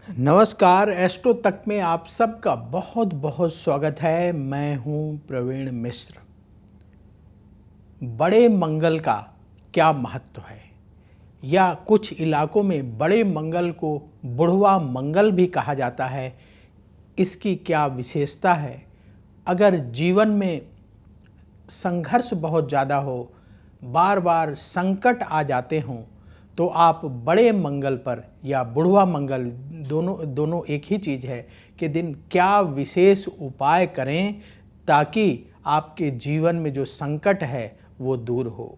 नमस्कार, एस्ट्रो तक में आप सबका बहुत बहुत स्वागत है। मैं हूं प्रवीण मिश्र। बड़े मंगल का क्या महत्व है, या कुछ इलाकों में बड़े मंगल को बुढ़वा मंगल भी कहा जाता है, इसकी क्या विशेषता है? अगर जीवन में संघर्ष बहुत ज़्यादा हो, बार बार संकट आ जाते हों, तो आप बड़े मंगल पर या बुढ़वा मंगल दोनों एक ही चीज़ है कि दिन क्या विशेष उपाय करें ताकि आपके जीवन में जो संकट है वो दूर हो।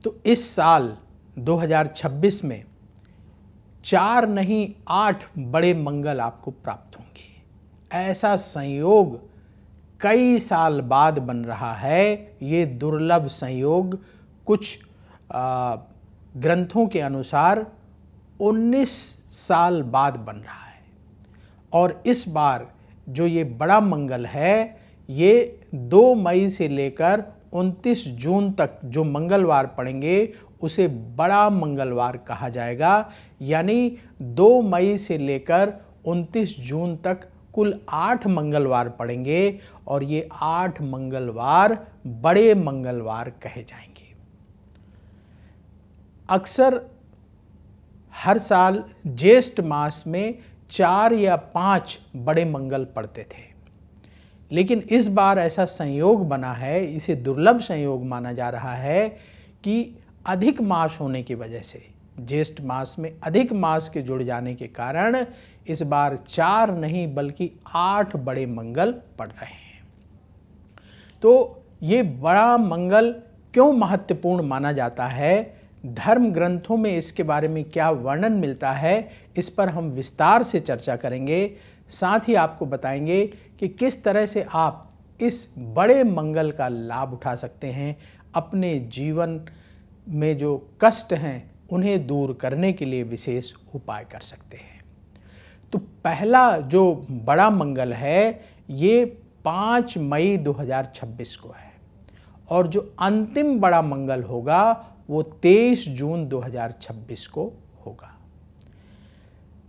तो इस साल 2026 में 4 नहीं 8 बड़े मंगल आपको प्राप्त होंगे। ऐसा संयोग कई साल बाद बन रहा है। ये दुर्लभ संयोग कुछ ग्रंथों के अनुसार 19 साल बाद बन रहा है। और इस बार जो ये बड़ा मंगल है, ये 2 मई से लेकर 29 जून तक जो मंगलवार पड़ेंगे उसे बड़ा मंगलवार कहा जाएगा। यानी 2 मई से लेकर 29 जून तक कुल 8 मंगलवार पड़ेंगे और ये 8 मंगलवार बड़े मंगलवार कहे जाएंगे। अक्सर हर साल ज्येष्ठ मास में 4 या 5 बड़े मंगल पड़ते थे, लेकिन इस बार ऐसा संयोग बना है, इसे दुर्लभ संयोग माना जा रहा है कि अधिक मास होने की वजह से, ज्येष्ठ मास में अधिक मास के जुड़ जाने के कारण इस बार 4 नहीं बल्कि 8 बड़े मंगल पड़ रहे हैं। तो ये बड़ा मंगल क्यों महत्वपूर्ण माना जाता है, धर्म ग्रंथों में इसके बारे में क्या वर्णन मिलता है, इस पर हम विस्तार से चर्चा करेंगे। साथ ही आपको बताएंगे कि किस तरह से आप इस बड़े मंगल का लाभ उठा सकते हैं, अपने जीवन में जो कष्ट हैं उन्हें दूर करने के लिए विशेष उपाय कर सकते हैं। तो पहला जो बड़ा मंगल है ये 5 मई 2026 को है, और जो अंतिम बड़ा मंगल होगा वो 23 जून 2026 को होगा।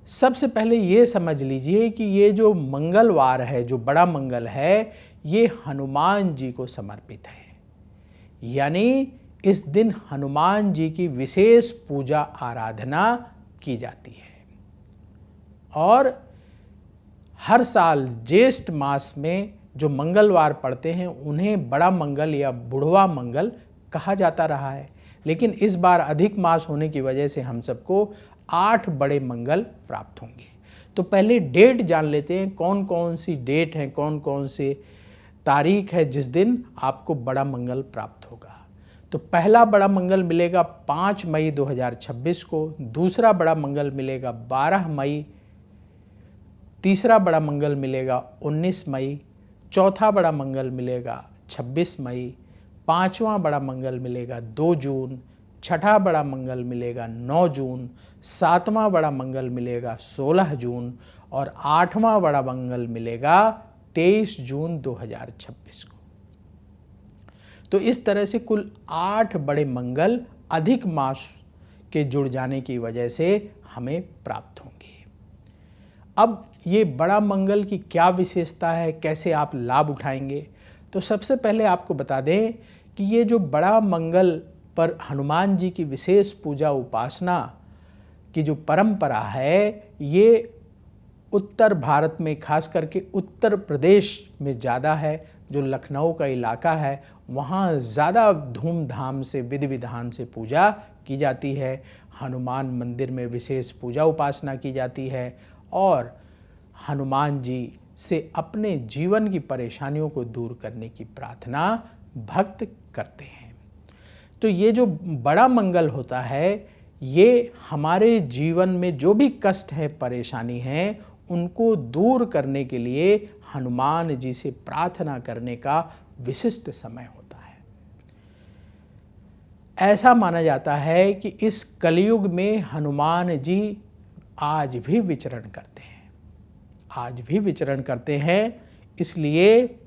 सबसे पहले ये समझ लीजिए कि ये जो मंगलवार है, जो बड़ा मंगल है, ये हनुमान जी को समर्पित है। यानी इस दिन हनुमान जी की विशेष पूजा आराधना की जाती है। और हर साल ज्येष्ठ मास में जो मंगलवार पड़ते हैं उन्हें बड़ा मंगल या बुढ़वा मंगल कहा जाता रहा है, लेकिन इस बार अधिक मास होने की वजह से हम सबको 8 बड़े मंगल प्राप्त होंगे। तो पहले डेट जान लेते हैं, कौन कौन सी डेट है, कौन कौन से तारीख है जिस दिन आपको बड़ा मंगल प्राप्त होगा। तो पहला बड़ा मंगल मिलेगा 5 मई 2026 को, दूसरा बड़ा मंगल मिलेगा 12 मई, तीसरा बड़ा मंगल मिलेगा 19 मई, चौथा बड़ा मंगल मिलेगा 26 मई, पांचवा बड़ा मंगल मिलेगा 2 जून, छठा बड़ा मंगल मिलेगा 9 जून, सातवां बड़ा मंगल मिलेगा 16 जून और आठवां बड़ा मंगल मिलेगा 23 जून 2026 को। तो इस तरह से कुल 8 बड़े मंगल अधिक मास के जुड़ जाने की वजह से हमें प्राप्त होंगे। अब ये बड़ा मंगल की क्या विशेषता है, कैसे आप लाभ उठाएंगे? तो सबसे पहले आपको बता दें कि ये जो बड़ा मंगल पर हनुमान जी की विशेष पूजा उपासना की जो परंपरा है, ये उत्तर भारत में खास करके उत्तर प्रदेश में ज़्यादा है। जो लखनऊ का इलाका है वहाँ ज़्यादा धूमधाम से विधि विधान से पूजा की जाती है। हनुमान मंदिर में विशेष पूजा उपासना की जाती है और हनुमान जी से अपने जीवन की परेशानियों को दूर करने की प्रार्थना भक्त करते हैं। तो ये जो बड़ा मंगल होता है, ये हमारे जीवन में जो भी कष्ट है, परेशानी है, उनको दूर करने के लिए हनुमान जी से प्रार्थना करने का विशिष्ट समय होता है। ऐसा माना जाता है कि इस कलयुग में हनुमान जी आज भी विचरण करते हैं, आज भी विचरण करते हैं। इसलिए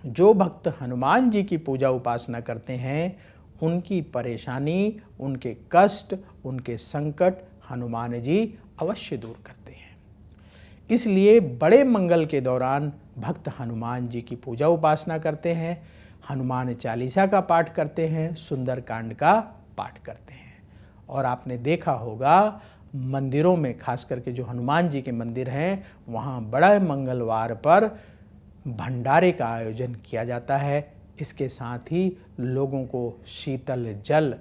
जो भक्त हनुमान जी की पूजा उपासना करते हैं, उनकी परेशानी, उनके कष्ट, उनके संकट हनुमान जी अवश्य दूर करते हैं। इसलिए बड़े मंगल के दौरान भक्त हनुमान जी की पूजा उपासना करते हैं, हनुमान चालीसा का पाठ करते हैं, सुंदरकांड का पाठ करते हैं। और आपने देखा होगा मंदिरों में, खास करके जो हनुमान जी के मंदिर हैं, वहाँ बड़ा मंगलवार पर भंडारे का आयोजन किया जाता है। इसके साथ ही लोगों को शीतल जल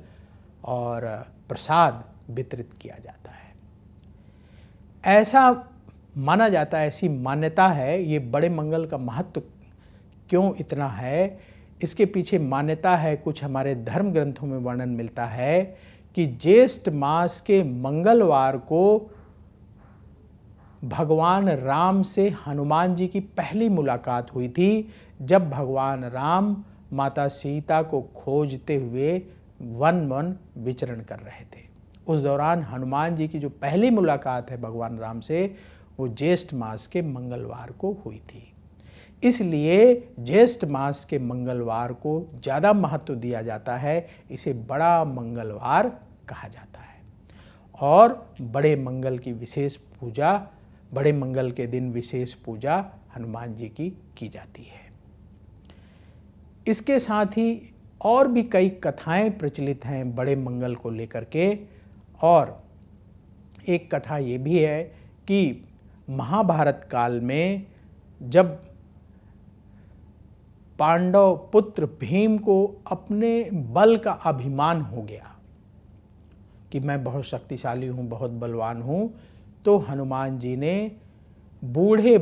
और प्रसाद वितरित किया जाता है। ऐसा माना जाता है, ऐसी मान्यता है, ये बड़े मंगल का महत्व क्यों इतना है, इसके पीछे मान्यता है। कुछ हमारे धर्म ग्रंथों में वर्णन मिलता है कि ज्येष्ठ मास के मंगलवार को भगवान राम से हनुमान जी की पहली मुलाकात हुई थी, जब भगवान राम माता सीता को खोजते हुए वन वन विचरण कर रहे थे। उस दौरान हनुमान जी की जो पहली मुलाकात है भगवान राम से, वो ज्येष्ठ मास के मंगलवार को हुई थी। इसलिए ज्येष्ठ मास के मंगलवार को ज़्यादा महत्व दिया जाता है, इसे बड़ा मंगलवार कहा जाता है। और बड़े मंगल की विशेष पूजा, बड़े मंगल के दिन विशेष पूजा हनुमान जी की जाती है। इसके साथ ही और भी कई कथाएं प्रचलित हैं बड़े मंगल को लेकर के। और एक कथा ये भी है कि महाभारत काल में जब पांडव पुत्र भीम को अपने बल का अभिमान हो गया कि मैं बहुत शक्तिशाली हूँ, बहुत बलवान हूँ, तो हनुमान जी ने बूढ़े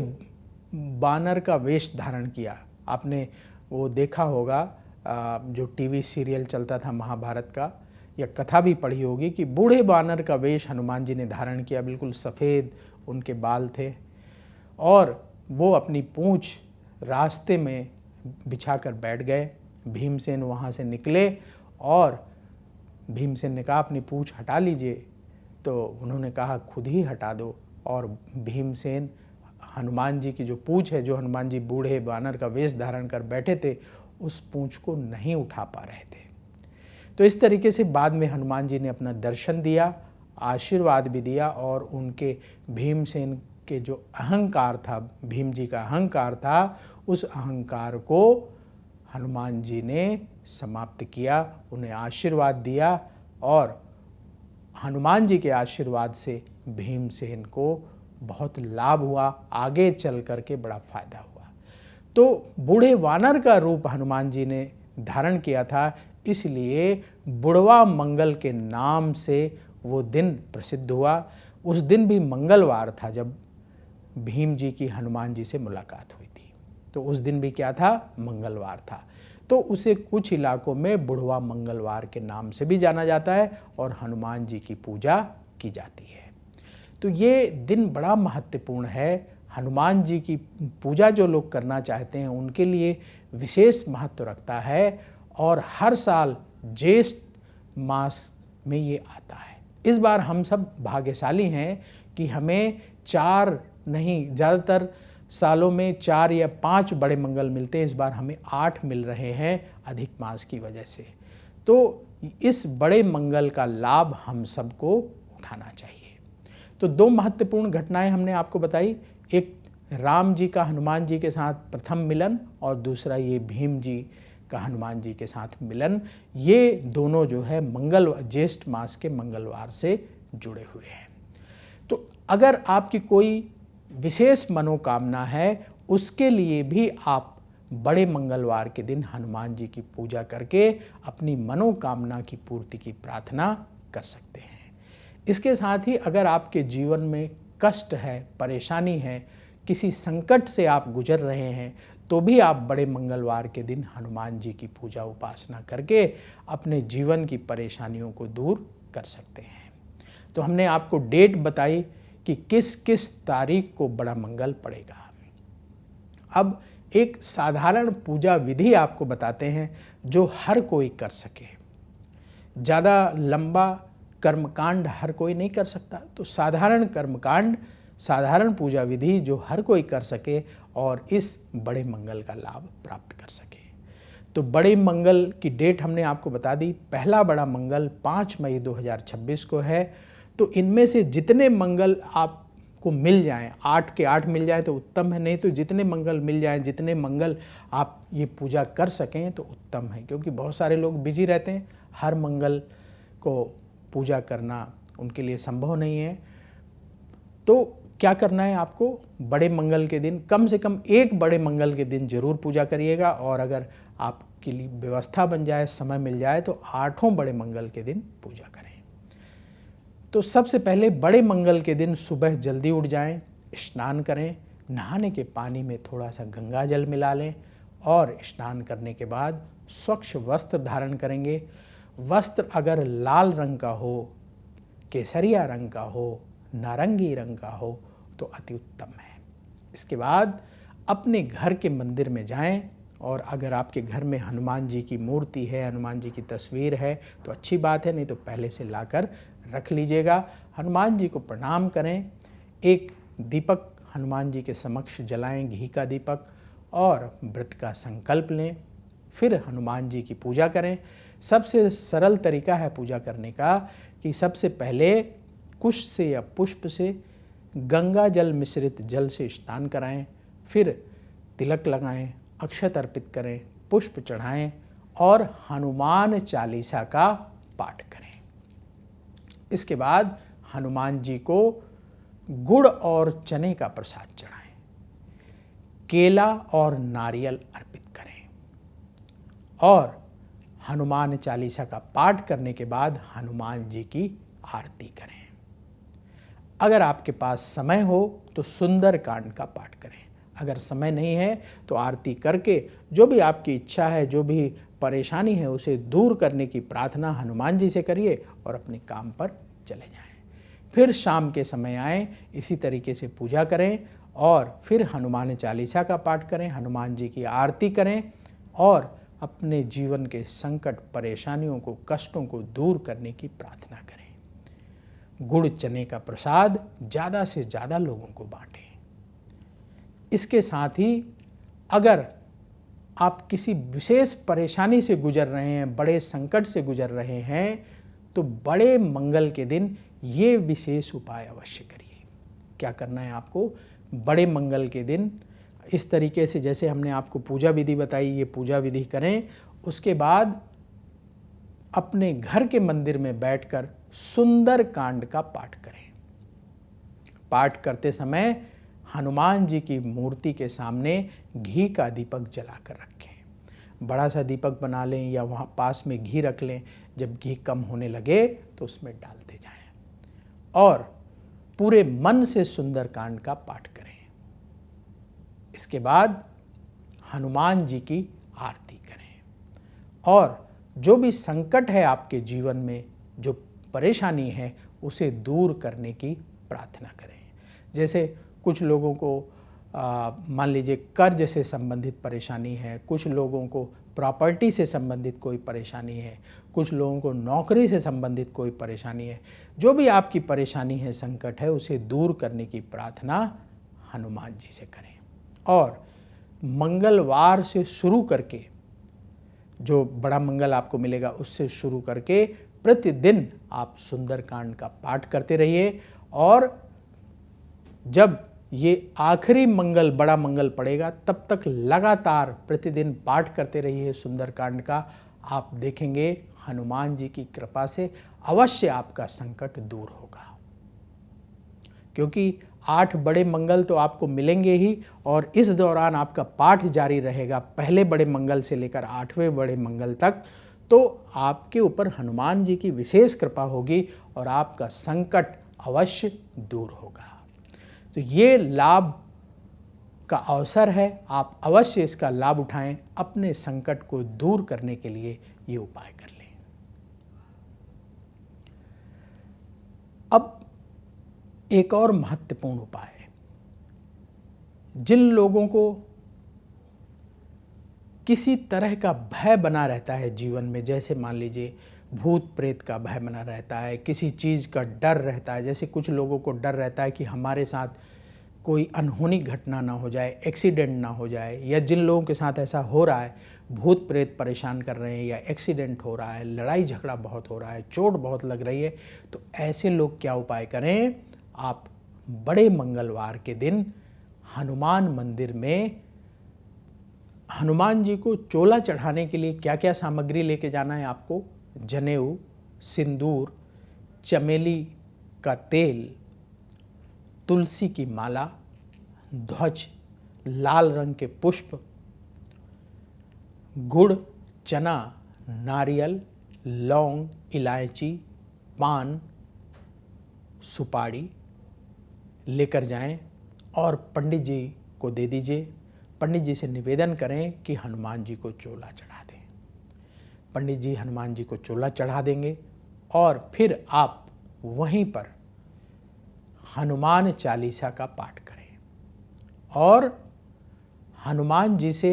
बानर का वेश धारण किया। आपने वो देखा होगा, जो टीवी सीरियल चलता था महाभारत का, या कथा भी पढ़ी होगी कि बूढ़े बानर का वेश हनुमान जी ने धारण किया। बिल्कुल सफ़ेद उनके बाल थे और वो अपनी पूँछ रास्ते में बिछाकर बैठ गए। भीमसेन वहाँ से निकले और भीमसेन ने कहा अपनी पूँछ हटा लीजिए, तो उन्होंने कहा खुद ही हटा दो। और भीमसेन हनुमान जी की जो पूँछ है, जो हनुमान जी बूढ़े बानर का वेश धारण कर बैठे थे, उस पूँछ को नहीं उठा पा रहे थे। तो इस तरीके से बाद में हनुमान जी ने अपना दर्शन दिया, आशीर्वाद भी दिया, और उनके भीमसेन के जो अहंकार था, भीम जी का अहंकार था, उस अहंकार को हनुमान जी ने समाप्त किया, उन्हें आशीर्वाद दिया। और हनुमान जी के आशीर्वाद से भीमसेन को बहुत लाभ हुआ, आगे चल कर के बड़ा फायदा हुआ। तो बूढ़े वानर का रूप हनुमान जी ने धारण किया था, इसलिए बुढ़वा मंगल के नाम से वो दिन प्रसिद्ध हुआ। उस दिन भी मंगलवार था जब भीम जी की हनुमान जी से मुलाकात हुई थी, तो उस दिन भी क्या था, मंगलवार था। तो उसे कुछ इलाकों में बुढ़वा मंगलवार के नाम से भी जाना जाता है और हनुमान जी की पूजा की जाती है। तो ये दिन बड़ा महत्वपूर्ण है। हनुमान जी की पूजा जो लोग करना चाहते हैं उनके लिए विशेष महत्व रखता है, और हर साल ज्येष्ठ मास में ये आता है। इस बार हम सब भाग्यशाली हैं कि हमें 4 नहीं, ज़्यादातर सालों में 4 या 5 बड़े मंगल मिलते हैं। इस बार हमें 8 मिल रहे हैं अधिक मास की वजह से। तो इस बड़े मंगल का लाभ हम सबको उठाना चाहिए। तो 2 महत्वपूर्ण घटनाएं हमने आपको बताई, एक राम जी का हनुमान जी के साथ प्रथम मिलन, और दूसरा ये भीम जी का हनुमान जी के साथ मिलन। ये दोनों जो है ज्येष्ठ मास के मंगलवार से जुड़े हुए हैं। तो अगर आपकी कोई विशेष मनोकामना है, उसके लिए भी आप बड़े मंगलवार के दिन हनुमान जी की पूजा करके अपनी मनोकामना की पूर्ति की प्रार्थना कर सकते हैं। इसके साथ ही अगर आपके जीवन में कष्ट है, परेशानी है, किसी संकट से आप गुजर रहे हैं, तो भी आप बड़े मंगलवार के दिन हनुमान जी की पूजा उपासना करके अपने जीवन की परेशानियों को दूर कर सकते हैं। तो हमने आपको डेट बताई कि किस किस तारीख को बड़ा मंगल पड़ेगा। अब एक साधारण पूजा विधि आपको बताते हैं जो हर कोई कर सके। ज़्यादा लंबा कर्मकांड हर कोई नहीं कर सकता, तो साधारण कर्मकांड, साधारण पूजा विधि जो हर कोई कर सके और इस बड़े मंगल का लाभ प्राप्त कर सके। तो बड़े मंगल की डेट हमने आपको बता दी। पहला बड़ा मंगल 5 मई 2026 को है। तो इनमें से जितने मंगल आपको मिल जाएं, 8 के 8 मिल जाए तो उत्तम है, नहीं तो जितने मंगल मिल जाएं, जितने मंगल आप ये पूजा कर सकें तो उत्तम है। क्योंकि बहुत सारे लोग बिजी रहते हैं, हर मंगल को पूजा करना उनके लिए संभव नहीं है। तो क्या करना है आपको, बड़े मंगल के दिन कम से कम एक बड़े मंगल के दिन जरूर पूजा करिएगा, और अगर आपके लिए व्यवस्था बन जाए, समय मिल जाए तो 8 बड़े मंगल के दिन पूजा करें। तो सबसे पहले बड़े मंगल के दिन सुबह जल्दी उठ जाएं, स्नान करें, नहाने के पानी में थोड़ा सा गंगा जल मिला लें और स्नान करने के बाद स्वच्छ वस्त्र धारण करेंगे। वस्त्र अगर लाल रंग का हो, केसरिया रंग का हो, नारंगी रंग का हो तो अति उत्तम है। इसके बाद अपने घर के मंदिर में जाएं, और अगर आपके घर में हनुमान जी की मूर्ति है, हनुमान जी की तस्वीर है तो अच्छी बात है, नहीं तो पहले से लाकर रख लीजिएगा। हनुमान जी को प्रणाम करें, एक दीपक हनुमान जी के समक्ष जलाएं, घी का दीपक, और व्रत का संकल्प लें, फिर हनुमान जी की पूजा करें। सबसे सरल तरीका है पूजा करने का कि सबसे पहले कुश से या पुष्प से गंगा जल मिश्रित जल से स्नान कराएं, फिर तिलक लगाएं, अक्षत अर्पित करें, पुष्प चढ़ाएं और हनुमान चालीसा का पाठ करें। इसके बाद हनुमान जी को गुड़ और चने का प्रसाद चढ़ाएं, केला और नारियल अर्पित करें, और हनुमान चालीसा का पाठ करने के बाद हनुमान जी की आरती करें। अगर आपके पास समय हो तो सुंदर कांड का पाठ करें, अगर समय नहीं है तो आरती करके जो भी आपकी इच्छा है, जो भी परेशानी है, उसे दूर करने की प्रार्थना हनुमान जी से करिए और अपने काम पर चले जाएं। फिर शाम के समय आएँ, इसी तरीके से पूजा करें और फिर हनुमान चालीसा का पाठ करें, हनुमान जी की आरती करें और अपने जीवन के संकट, परेशानियों को, कष्टों को दूर करने की प्रार्थना करें। गुड़ चने का प्रसाद ज़्यादा से ज़्यादा लोगों को बांटें। इसके साथ ही अगर आप किसी विशेष परेशानी से गुजर रहे हैं, बड़े संकट से गुजर रहे हैं, तो बड़े मंगल के दिन ये विशेष उपाय अवश्य करिए। क्या करना है आपको, बड़े मंगल के दिन इस तरीके से, जैसे हमने आपको पूजा विधि बताई, ये पूजा विधि करें। उसके बाद अपने घर के मंदिर में बैठकर सुंदर कांड का पाठ करें। पाठ करते समय हनुमान जी की मूर्ति के सामने घी का दीपक जलाकर रखें। बड़ा सा दीपक बना लें या वहाँ पास में घी रख लें। जब घी कम होने लगे तो उसमें डालते जाएं और पूरे मन से सुंदर कांड का पाठ करें। इसके बाद हनुमान जी की आरती करें और जो भी संकट है आपके जीवन में, जो परेशानी है, उसे दूर करने की प्रार्थना करें। जैसे कुछ लोगों को मान लीजिए कर्ज से संबंधित परेशानी है, कुछ लोगों को प्रॉपर्टी से संबंधित कोई परेशानी है, कुछ लोगों को नौकरी से संबंधित कोई परेशानी है। जो भी आपकी परेशानी है, संकट है, उसे दूर करने की प्रार्थना हनुमान जी से करें। और मंगलवार से शुरू करके, जो बड़ा मंगल आपको मिलेगा उससे शुरू करके प्रतिदिन आप सुंदरकांड का पाठ करते रहिए, और जब ये आखिरी मंगल, बड़ा मंगल पड़ेगा, तब तक लगातार प्रतिदिन पाठ करते रहिए सुंदरकांड का। आप देखेंगे हनुमान जी की कृपा से अवश्य आपका संकट दूर होगा, क्योंकि 8 बड़े मंगल तो आपको मिलेंगे ही, और इस दौरान आपका पाठ जारी रहेगा पहले बड़े मंगल से लेकर 8वें बड़े मंगल तक। तो आपके ऊपर हनुमान जी की विशेष कृपा होगी और आपका संकट अवश्य दूर होगा। तो ये लाभ का अवसर है, आप अवश्य इसका लाभ उठाएं, अपने संकट को दूर करने के लिए ये उपाय कर लें। अब एक और महत्वपूर्ण उपाय है, जिन लोगों को किसी तरह का भय बना रहता है जीवन में, जैसे मान लीजिए भूत प्रेत का भय बना रहता है, किसी चीज़ का डर रहता है, जैसे कुछ लोगों को डर रहता है कि हमारे साथ कोई अनहोनी घटना ना हो जाए, एक्सीडेंट ना हो जाए, या जिन लोगों के साथ ऐसा हो रहा है, भूत प्रेत परेशान कर रहे हैं या एक्सीडेंट हो रहा है, लड़ाई झगड़ा बहुत हो रहा है, चोट बहुत लग रही है, तो ऐसे लोग क्या उपाय करें? आप बड़े मंगलवार के दिन हनुमान मंदिर में हनुमान जी को चोला चढ़ाने के लिए क्या क्या सामग्री लेके जाना है आपको? जनेऊ, सिंदूर, चमेली का तेल, तुलसी की माला, ध्वज, लाल रंग के पुष्प, गुड़, चना, नारियल, लौंग, इलायची, पान, सुपारी लेकर जाएं और पंडित जी को दे दीजिए। पंडित जी से निवेदन करें कि हनुमान जी को चोला चढ़ा दें। पंडित जी हनुमान जी को चोला चढ़ा देंगे और फिर आप वहीं पर हनुमान चालीसा का पाठ करें और हनुमान जी से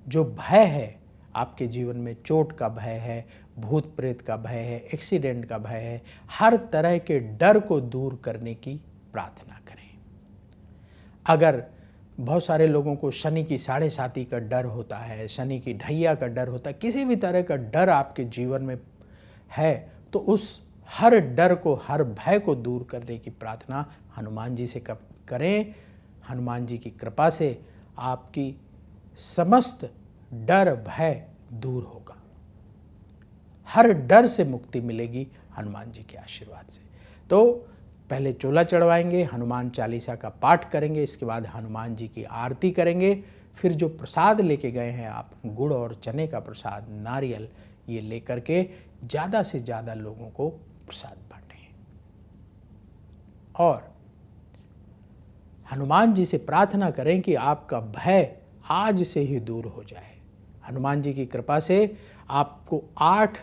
जो भय है, आपके जीवन में चोट का भय है, भूत प्रेत का भय है, एक्सीडेंट का भय है, हर तरह के डर को दूर करने की प्रार्थना करें। अगर बहुत सारे लोगों को शनि की 7.5 का डर होता है, शनि की ढैया का डर होता है, किसी भी तरह का डर आपके जीवन में है, तो उस हर डर को, हर भय को दूर करने की प्रार्थना हनुमान जी से करें। हनुमान जी की कृपा से आपकी समस्त डर भय दूर होगा, हर डर से मुक्ति मिलेगी हनुमान जी के आशीर्वाद से। तो पहले चोला चढ़वाएंगे, हनुमान चालीसा का पाठ करेंगे, इसके बाद हनुमान जी की आरती करेंगे, फिर जो प्रसाद लेके गए हैं आप, गुड़ और चने का प्रसाद, नारियल, ये लेकर के ज़्यादा से ज़्यादा लोगों को प्रसाद बांटें और हनुमान जी से प्रार्थना करें कि आपका भय आज से ही दूर हो जाए। हनुमान जी की कृपा से आपको 8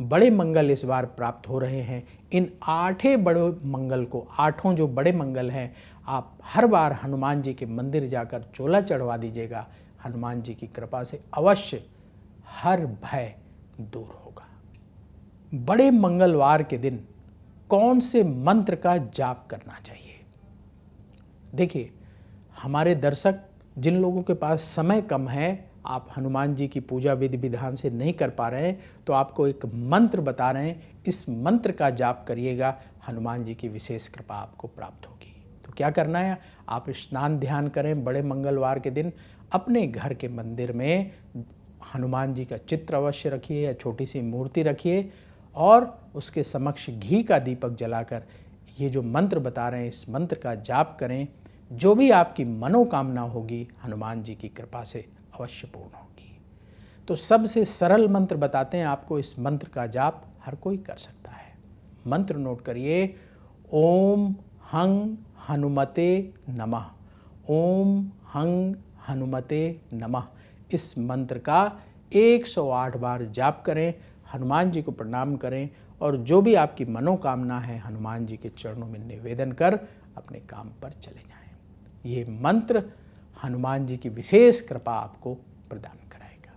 बड़े मंगल इस बार प्राप्त हो रहे हैं। इन 8 बड़े मंगल को, 8 जो बड़े मंगल हैं, आप हर बार हनुमान जी के मंदिर जाकर चोला चढ़वा दीजिएगा। हनुमान जी की कृपा से अवश्य हर भय दूर होगा। बड़े मंगलवार के दिन कौन से मंत्र का जाप करना चाहिए? देखिए, हमारे दर्शक जिन लोगों के पास समय कम है, आप हनुमान जी की पूजा विधि विधान से नहीं कर पा रहे हैं, तो आपको एक मंत्र बता रहे हैं, इस मंत्र का जाप करिएगा, हनुमान जी की विशेष कृपा आपको प्राप्त होगी। तो क्या करना है? आप स्नान ध्यान करें बड़े मंगलवार के दिन, अपने घर के मंदिर में हनुमान जी का चित्र अवश्य रखिए या छोटी सी मूर्ति रखिए और उसके समक्ष घी का दीपक जलाकर ये जो मंत्र बता रहे हैं, इस मंत्र का जाप करें। जो भी आपकी मनोकामना होगी, हनुमान जी की कृपा से अवश्य पूर्ण होगी। तो सबसे सरल मंत्र बताते हैं आपको, इस मंत्र का जाप हर कोई कर सकता है। मंत्र नोट करिए, ओम हं हनुमते नमः, ओम हं हनुमते नमः। इस मंत्र का 108 बार जाप करें, हनुमान जी को प्रणाम करें और जो भी आपकी मनोकामना है, हनुमान जी के चरणों में निवेदन कर अपने काम पर चले जाएं। ये मंत्र हनुमान जी की विशेष कृपा आपको प्रदान कराएगा।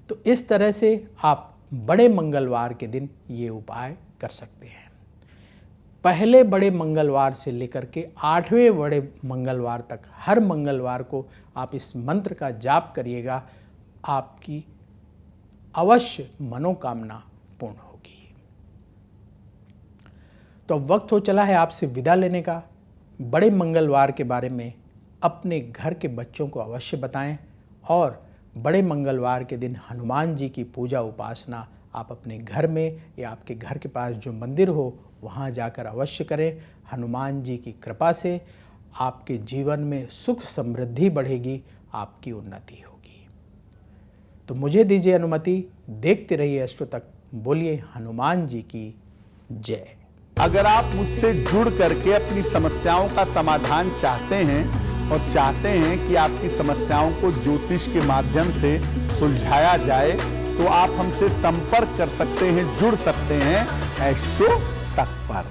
तो इस तरह से आप बड़े मंगलवार के दिन ये उपाय कर सकते हैं। पहले बड़े मंगलवार से लेकर के 8वें बड़े मंगलवार तक हर मंगलवार को आप इस मंत्र का जाप करिएगा, आपकी अवश्य मनोकामना पूर्ण होगी। तो अब वक्त हो चला है आपसे विदा लेने का। बड़े मंगलवार के बारे में अपने घर के बच्चों को अवश्य बताएं और बड़े मंगलवार के दिन हनुमान जी की पूजा उपासना आप अपने घर में या आपके घर के पास जो मंदिर हो वहाँ जाकर अवश्य करें। हनुमान जी की कृपा से आपके जीवन में सुख समृद्धि बढ़ेगी, आपकी उन्नति होगी। तो मुझे दीजिए अनुमति, देखते रहिए एस्ट्रो तक। बोलिए हनुमान जी की जय। अगर आप मुझसे जुड़ करके अपनी समस्याओं का समाधान चाहते हैं और चाहते हैं कि आपकी समस्याओं को ज्योतिष के माध्यम से सुलझाया जाए, तो आप हमसे संपर्क कर सकते हैं, जुड़ सकते हैं एस्ट्रो तक पर।